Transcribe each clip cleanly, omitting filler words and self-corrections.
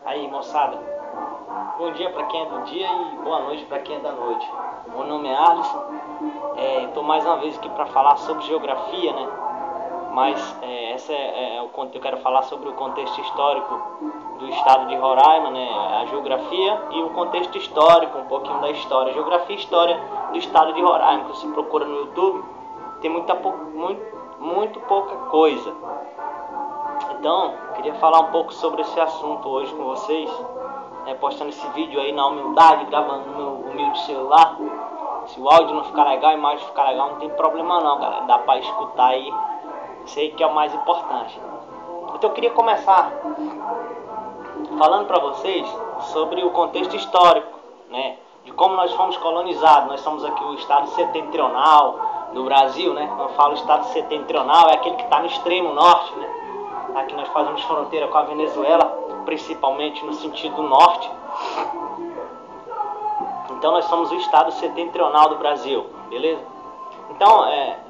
Aí, moçada, bom dia para quem é do dia e boa noite para quem é da noite. Meu nome é Alisson, estou mais uma vez aqui para falar sobre geografia, né? Mas eu quero falar sobre o contexto histórico do estado de Roraima, né? A geografia e o contexto histórico, um pouquinho da história. Geografia e história do estado de Roraima, que você procura no YouTube, tem muito pouca coisa. Então, eu queria falar um pouco sobre esse assunto hoje com vocês, postando esse vídeo aí na humildade, gravando no meu humilde celular. Se o áudio não ficar legal, a imagem ficar legal, não tem problema não, galera. Dá pra escutar aí, isso aí que é o mais importante. Então eu queria começar falando pra vocês sobre o contexto histórico, né? De como nós fomos colonizados. Nós somos aqui o estado setentrional do Brasil, né? Quando eu falo estado setentrional, é aquele que está no extremo norte, né? Aqui nós fazemos fronteira com a Venezuela, principalmente no sentido norte. Então nós somos o estado setentrional do Brasil, beleza? Então,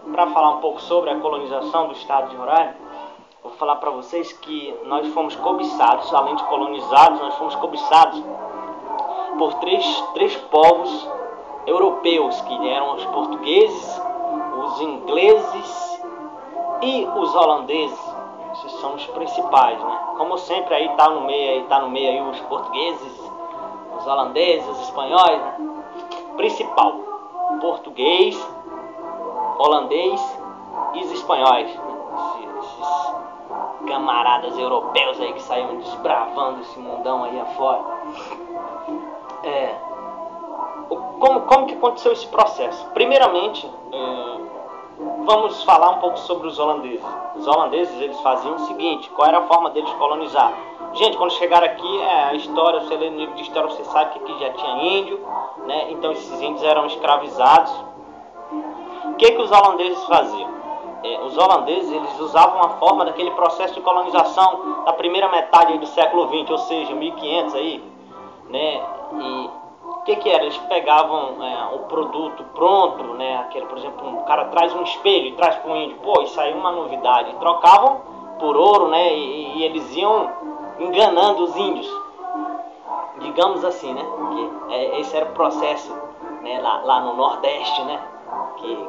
para falar um pouco sobre a colonização do estado de Roraima, vou falar para vocês que nós fomos cobiçados, além de colonizados, nós fomos cobiçados por três povos europeus, que eram os portugueses, os ingleses e os holandeses. Esses são os principais, né? Como sempre aí tá no meio aí os portugueses, os holandeses, os espanhóis, né? Principal, português, holandês e os espanhóis, né? Esses camaradas europeus aí que saíram desbravando esse mundão aí afora. Como que aconteceu esse processo? Primeiramente, vamos falar um pouco sobre os holandeses. Os holandeses, eles faziam o seguinte: qual era a forma deles colonizar? Gente, quando chegaram aqui, a história, você lê no livro de história, você sabe que aqui já tinha índio, né? Então esses índios eram escravizados. O que os holandeses faziam? Os holandeses, eles usavam a forma daquele processo de colonização da primeira metade aí do século XX, ou seja, 1500 aí, né? E o que era? Eles pegavam o produto pronto, né? Aquele, por exemplo, um cara traz um espelho e traz para um índio, pô, isso aí é uma novidade. E trocavam por ouro, né? E eles iam enganando os índios, digamos assim, né? Que esse era o processo, né? Lá no Nordeste, né?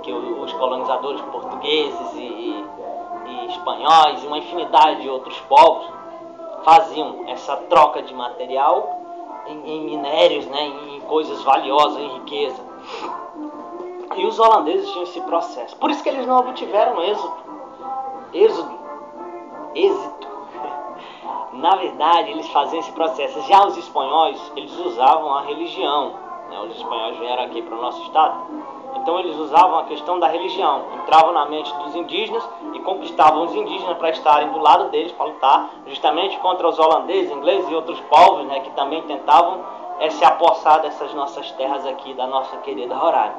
Que os colonizadores portugueses e espanhóis e uma infinidade de outros povos faziam essa troca de material em minérios, né, em coisas valiosas, em riqueza. E os holandeses tinham esse processo. Por isso que eles não obtiveram êxito. Na verdade, eles faziam esse processo. Já os espanhóis, eles usavam a religião, né? Os espanhóis vieram aqui para o nosso estado, então eles usavam a questão da religião. Entravam na mente dos indígenas e conquistavam os indígenas para estarem do lado deles, para lutar justamente contra os holandeses, ingleses e outros povos, né, que também tentavam se apossar dessas nossas terras aqui, da nossa querida Roraima.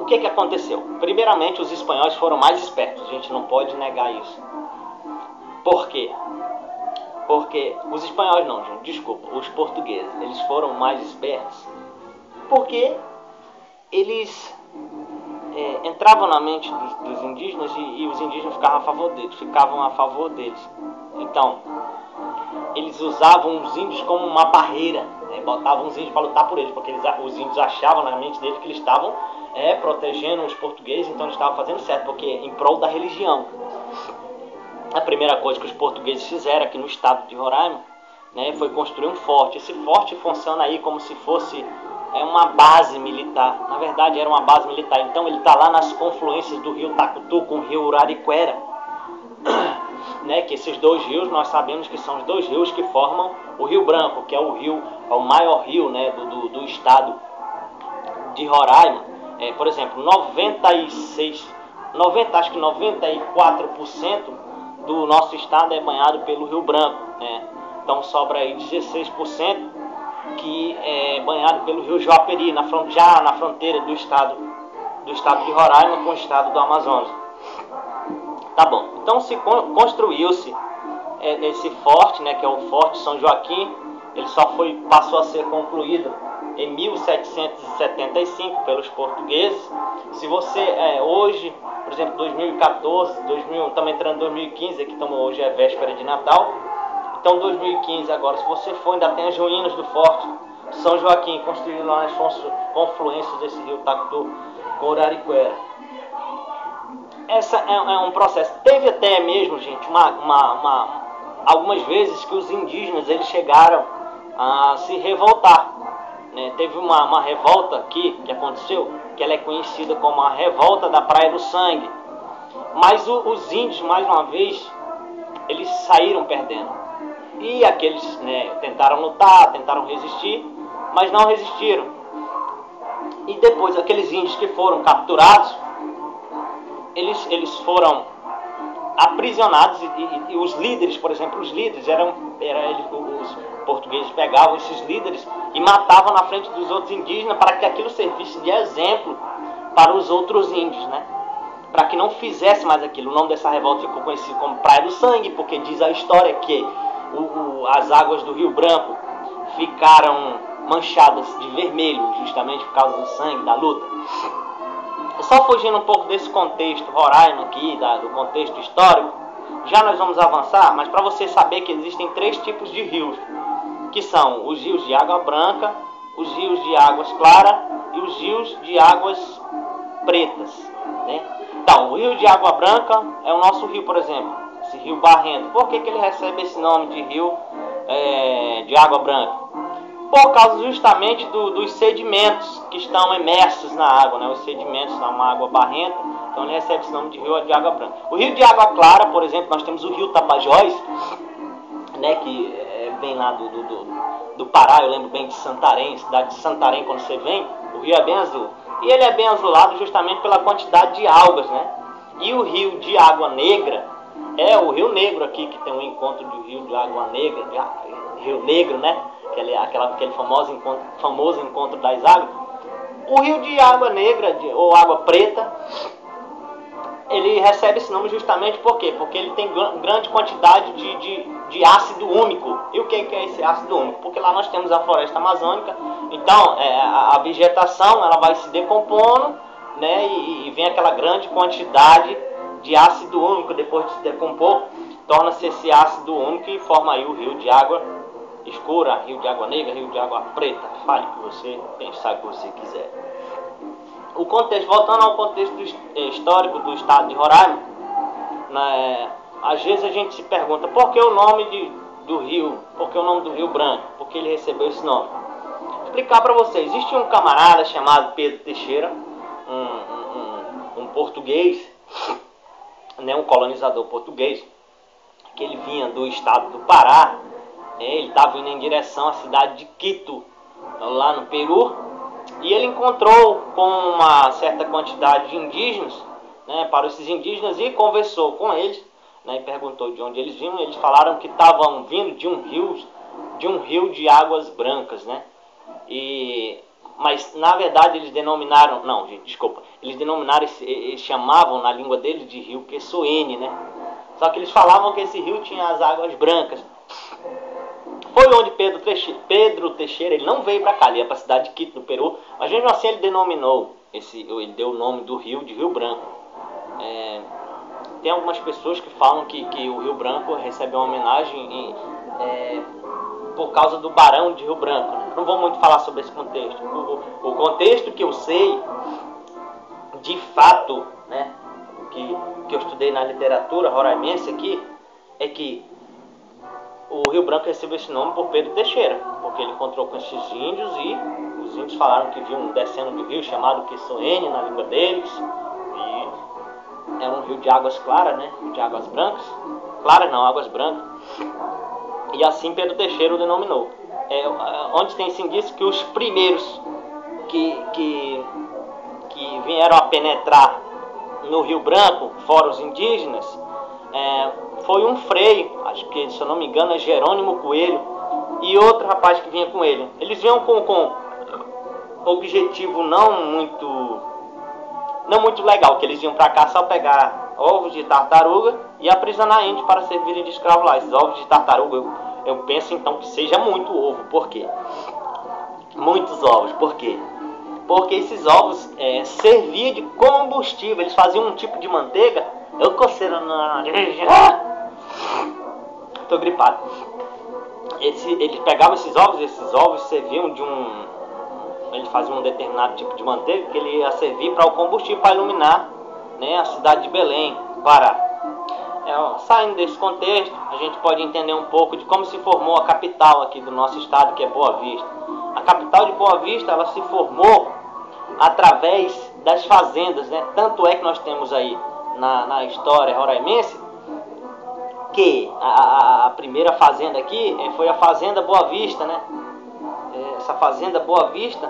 O que aconteceu? Primeiramente, os espanhóis foram mais espertos, a gente não pode negar isso. Por quê? Porque os espanhóis não, gente, desculpa, os portugueses, eles foram mais espertos porque eles entravam na mente dos indígenas e os indígenas ficavam a favor deles. Então, eles usavam os índios como uma barreira, né? Botavam os índios para lutar por eles, porque os índios achavam na mente deles que eles estavam protegendo os portugueses, então eles estavam fazendo certo, porque em prol da religião. A primeira coisa que os portugueses fizeram aqui no estado de Roraima, né, foi construir um forte. Esse forte funciona aí como se fosse uma base militar. Na verdade era uma base militar. Então ele está lá nas confluências do rio Tacutu com o rio Urariquera, né, que esses dois rios nós sabemos que são os dois rios que formam o Rio Branco, que é o maior rio, né, do estado de Roraima. Por exemplo, 94% do nosso estado é banhado pelo Rio Branco, né? Então sobra aí 16% que é banhado pelo Rio Juaperi, já na fronteira do estado de Roraima com o estado do Amazonas. Tá bom, então construiu-se esse forte, né, que é o Forte São Joaquim. Ele passou a ser concluído em 1775 pelos portugueses. Se você hoje, por exemplo, 2014, estamos entrando em 2015, aqui estamos, hoje é véspera de Natal, então 2015 agora, se você for, ainda tem as ruínas do Forte São Joaquim, construído lá nas confluências desse rio Taquatu com Arariquara. Essa é um processo. Teve até mesmo, gente, algumas vezes que os indígenas eles chegaram a se revoltar, né? Teve uma revolta aqui que aconteceu, que ela é conhecida como a Revolta da Praia do Sangue. Mas os índios, mais uma vez, eles saíram perdendo. E aqueles, né, tentaram lutar, tentaram resistir, mas não resistiram. E depois, aqueles índios que foram capturados, eles foram aprisionados e os líderes, por exemplo, os portugueses pegavam esses líderes e matavam na frente dos outros indígenas para que aquilo servisse de exemplo para os outros índios, né? Para que não fizesse mais aquilo. O nome dessa revolta ficou conhecido como Praia do Sangue, porque diz a história que as águas do Rio Branco ficaram manchadas de vermelho, justamente por causa do sangue, da luta. Só fugindo um pouco desse contexto Roraima aqui, do contexto histórico, já nós vamos avançar, mas para você saber que existem 3 tipos de rios, que são os rios de água branca, os rios de águas claras e os rios de águas pretas, né? Então, o rio de água branca é o nosso rio, por exemplo, esse rio Barrento. Por que ele recebe esse nome de rio de água branca? Por causa justamente dos sedimentos que estão imersos na água, né? Os sedimentos na água barrenta, então ele recebe esse nome de rio de água branca. O rio de água clara, por exemplo, nós temos o rio Tapajós, né? Que vem lá do Pará, eu lembro bem de Santarém, cidade de Santarém, quando você vem, o rio é bem azul. E ele é bem azulado justamente pela quantidade de algas, né? E o rio de água negra, o Rio Negro aqui, que tem um encontro do rio de água negra, Rio Negro, né? Aquele famoso encontro das águas. O rio de água negra, ou água preta, ele recebe esse nome justamente por quê? Porque ele tem grande quantidade de ácido úmico. E o que é esse ácido úmico? Porque lá nós temos a floresta amazônica, então a vegetação ela vai se decompondo, né? E vem aquela grande quantidade de ácido úmico. Depois de se decompor, torna-se esse ácido úmico e forma aí o rio de água escura, rio de água negra, rio de água preta. Fale o que você pensar, o que você quiser. O contexto, voltando ao contexto histórico do estado de Roraima, né, às vezes a gente se pergunta por que o nome do rio, por que o nome do Rio Branco, por que ele recebeu esse nome. Vou explicar para vocês. Existe um camarada chamado Pedro Teixeira, um português, né, um colonizador português, que ele vinha do estado do Pará. Ele estava indo em direção à cidade de Quito, lá no Peru, e ele encontrou com uma certa quantidade de indígenas, né, para esses indígenas, e conversou com eles, né, e perguntou de onde eles vinham. Eles falaram que estavam vindo de um rio de águas brancas, né? Mas na verdade eles denominaram, não, gente, desculpa, eles denominaram, eles chamavam na língua deles de rio Quessoene, né? Só que eles falavam que esse rio tinha as águas brancas. Foi onde Pedro Teixeira, ele não veio para cá, ele ia para a cidade de Quito, no Peru, mas mesmo assim ele denominou, ele deu o nome do rio de Rio Branco. Tem algumas pessoas que falam que o Rio Branco recebe uma homenagem por causa do Barão de Rio Branco, né? Não vou muito falar sobre esse contexto. O contexto que eu sei, de fato, né, que eu estudei na literatura roraimense aqui, é que o Rio Branco recebeu esse nome por Pedro Teixeira, porque ele encontrou com esses índios e os índios falaram que viam descendo do rio chamado Quessoene na língua deles, e era um rio de águas claras, né? De águas brancas, claras não, águas brancas, e assim Pedro Teixeira o denominou. Onde tem esse indício que os primeiros que vieram a penetrar no Rio Branco, fora os indígenas, foi um frei, acho que, se eu não me engano, é Jerônimo Coelho, e outro rapaz que vinha com ele. Eles vinham com objetivo não muito legal, que eles vinham para cá só pegar ovos de tartaruga e aprisionar índios para servirem de escravo lá. Esses ovos de tartaruga, eu penso então que seja muito ovo. Por quê? muitos ovos. Por quê? Porque esses ovos serviam de combustível. Eles faziam um tipo de manteiga. Eu coceira na nariz. Tô gripado. Eles pegavam esses ovos serviam de um... Eles faziam um determinado tipo de manteiga que ele ia servir para o combustível, para iluminar, né, a cidade de Belém, Pará. Saindo desse contexto, a gente pode entender um pouco de como se formou a capital aqui do nosso estado, que é Boa Vista. A capital de Boa Vista, ela se formou através das fazendas, né? Tanto é que nós temos aí na história roraimense que a primeira fazenda aqui foi a Fazenda Boa Vista, né? Essa Fazenda Boa Vista,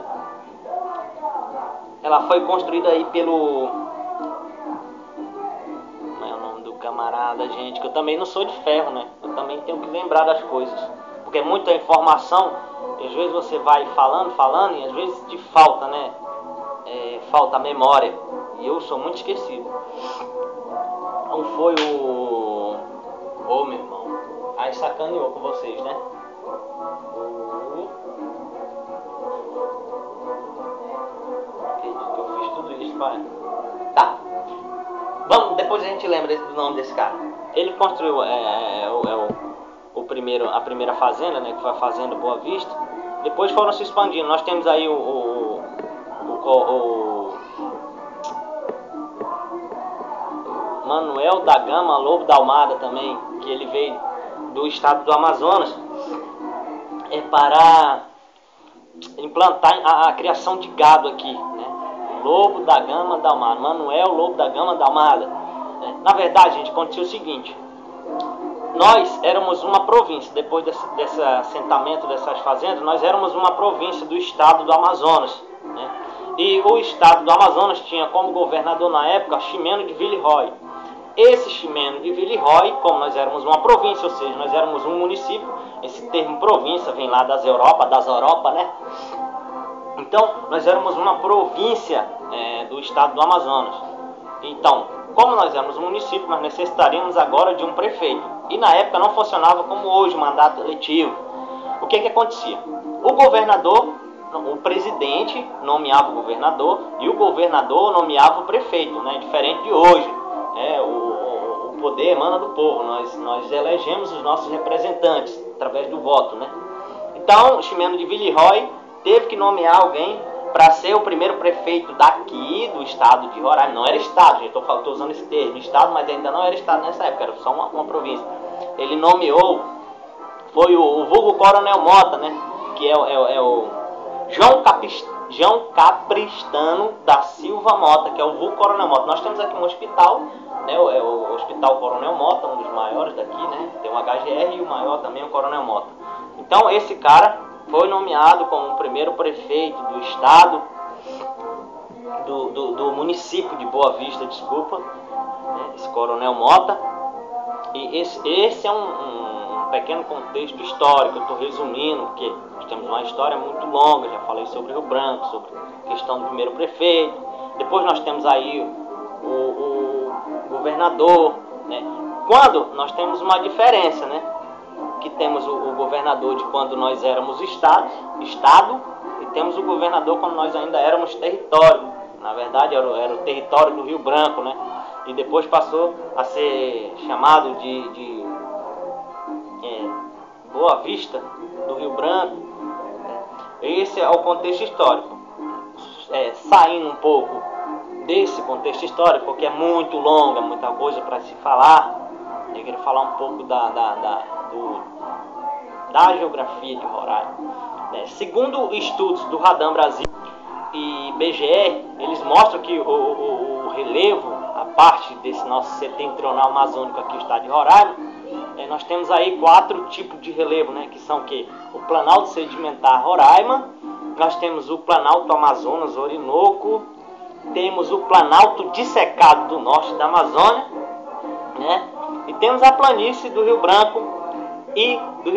ela foi construída aí pelo... Como é o nome do camarada, gente? Que eu também não sou de ferro, né? Eu também tenho que lembrar das coisas, porque é muita informação. Às vezes você vai falando e às vezes te falta, né? Falta a memória. E eu sou muito esquecido. Então foi o... Ô, meu irmão. Aí sacaneou com vocês, né? Acredito que eu fiz tudo isso, pai. Tá. Vamos, depois a gente lembra do nome desse cara. Ele construiu a primeira fazenda, né? Que foi a Fazenda Boa Vista. Depois foram se expandindo. Nós temos aí o Manuel da Gama Lobo da Almada também, que ele veio do estado do Amazonas para implantar a criação de gado aqui, né? Lobo da Gama da Almada, Manuel Lobo da Gama da Almada. Na verdade, gente, aconteceu o seguinte: nós éramos uma província, depois desse assentamento dessas fazendas, nós éramos uma província do estado do Amazonas, né? E o estado do Amazonas tinha como governador na época Ximeno de Villeroy. Esse Ximeno de Villeroy, como nós éramos uma província, ou seja, nós éramos um município, esse termo província vem lá das Europa, né? Então, nós éramos uma província do estado do Amazonas. Então, como nós éramos um município, nós necessitaríamos agora de um prefeito. E na época não funcionava como hoje, mandato eletivo. O que acontecia? O governador, o presidente nomeava o governador e o governador nomeava o prefeito, né? Diferente de hoje. O poder emana do povo. Nós elegemos os nossos representantes através do voto, né? Então, o Ximeno de Villeroy teve que nomear alguém para ser o primeiro prefeito daqui do estado de Roraima. Não era estado, gente, estou usando esse termo, estado, mas ainda não era estado nessa época, era só uma província. Ele nomeou, foi o vulgo Coronel Mota, né? Que é o João Capristano da Silva Mota, que é o vulgo Coronel Mota. Nós temos aqui um hospital, né? É o Hospital Coronel Mota, um dos maiores daqui, né? Tem um HGR e o maior também é o Coronel Mota. Então esse cara foi nomeado como o primeiro prefeito do estado, do município de Boa Vista, desculpa, né? Esse Coronel Mota. E esse é um pequeno contexto histórico, eu estou resumindo, porque nós temos uma história muito longa, já falei sobre Rio Branco, sobre a questão do primeiro prefeito. Depois nós temos aí o governador, né? Quando nós temos uma diferença, né? Que temos o governador de quando nós éramos estado, e temos o governador quando nós ainda éramos território. Na verdade era o território do Rio Branco, né? E depois passou a ser chamado de Boa Vista do Rio Branco. Esse é o contexto histórico. Saindo um pouco desse contexto histórico, porque é muito longa, muita coisa para se falar, eu quero falar um pouco da geografia de Roraima. Segundo estudos do Radam Brasil e BGE, eles mostram que o relevo, a parte desse nosso setentrional amazônico aqui, o estado de Roraima, nós temos aí 4 tipos de relevo, né, que são o quê? O Planalto Sedimentar Roraima, nós temos o Planalto Amazonas Orinoco, temos o Planalto Dissecado do Norte da Amazônia, né, e temos a planície do Rio Branco e do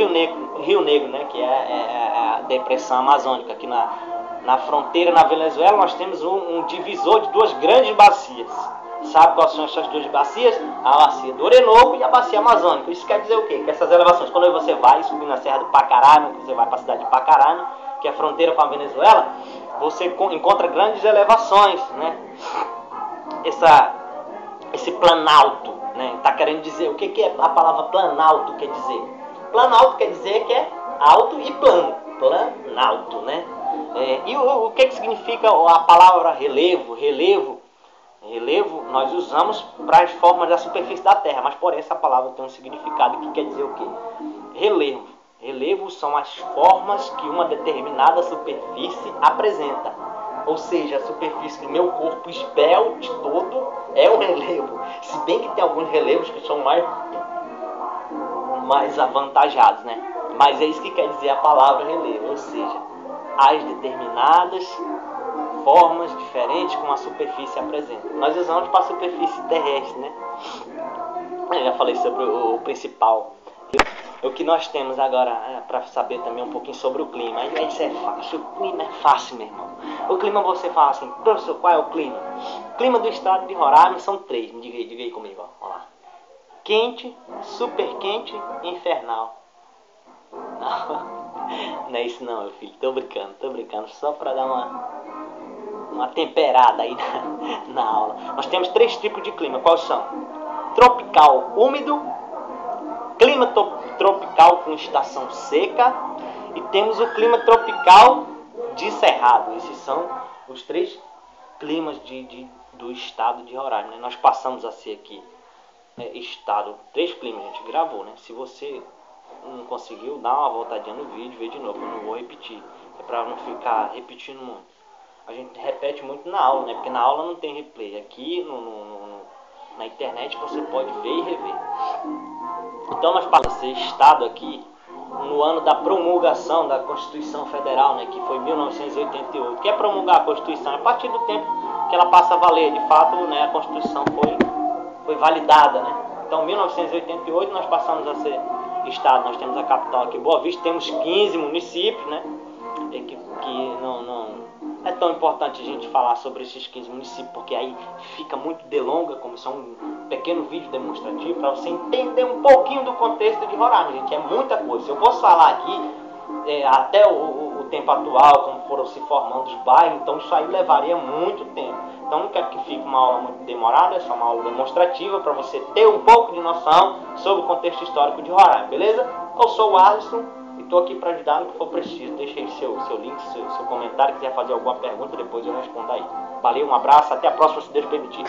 Rio Negro, né, que é a depressão amazônica. Aqui na fronteira, na Venezuela, nós temos um divisor de 2 grandes bacias. Sabe quais são essas 2 bacias? A bacia do Orinoco e a bacia amazônica. Isso quer dizer o quê? Que essas elevações, quando você vai subir na Serra do Pacaraima, você vai para a cidade de Pacaraima, que é a fronteira com a Venezuela, você encontra grandes elevações, né? Esse planalto, né? Tá querendo dizer, o que é a palavra planalto quer dizer? Planalto quer dizer que é alto e plano, planalto, né? E o que significa a palavra relevo? Relevo nós usamos para as formas da superfície da Terra, mas porém essa palavra tem um significado que quer dizer o quê? Relevo são as formas que uma determinada superfície apresenta. Ou seja, a superfície do meu corpo esbelte todo é um relevo. Se bem que tem alguns relevos que são mais avantajados, né? Mas é isso que quer dizer a palavra relevo. Ou seja, as determinadas formas diferentes como a superfície apresenta. Nós usamos para a superfície terrestre, né? Eu já falei sobre o principal. O que nós temos agora para saber também um pouquinho sobre o clima. Isso é fácil, o clima é fácil, meu irmão. O clima você fala assim, professor, qual é o clima? O clima do estado de Roraima são 3, diga aí comigo, ó. Olha lá. Quente, super quente e infernal. Não é isso não, meu filho, tô brincando, só para dar uma temperada aí na aula. Nós temos 3 tipos de clima, quais são? Tropical úmido, clima tropical com estação seca e temos o clima tropical de cerrado. Esses são os 3 climas do estado de Roraima, né? Nós passamos a ser aqui estado, 3 climas, a gente gravou, né? Se você não conseguiu, dá uma voltadinha no vídeo, vê de novo, eu não vou repetir, é para não ficar repetindo muito. A gente repete muito na aula, né? Porque na aula não tem replay. Aqui na internet você pode ver e rever. Então nós passamos a ser estado aqui no ano da promulgação da Constituição Federal, né? Que foi 1988. O que é promulgar a Constituição? A partir do tempo que ela passa a valer, de fato, né? A Constituição foi validada, né? Então, em 1988 nós passamos a ser estado. Nós temos a capital aqui, Boa Vista, temos 15 municípios, né? Que não é tão importante a gente falar sobre esses 15 municípios, porque aí fica muito delonga, como isso é um pequeno vídeo demonstrativo, para você entender um pouquinho do contexto de Roraima, gente. É muita coisa. Se eu fosse falar aqui, até o tempo atual, como foram se formando os bairros, então isso aí levaria muito tempo. Então não quero que fique uma aula muito demorada, é só uma aula demonstrativa para você ter um pouco de noção sobre o contexto histórico de Roraima, beleza? Eu sou o Alisson e estou aqui para ajudar no que for preciso. Deixa aí seu link, seu comentário, quiser fazer alguma pergunta, depois eu respondo aí. Valeu, um abraço, até a próxima, se Deus permitir.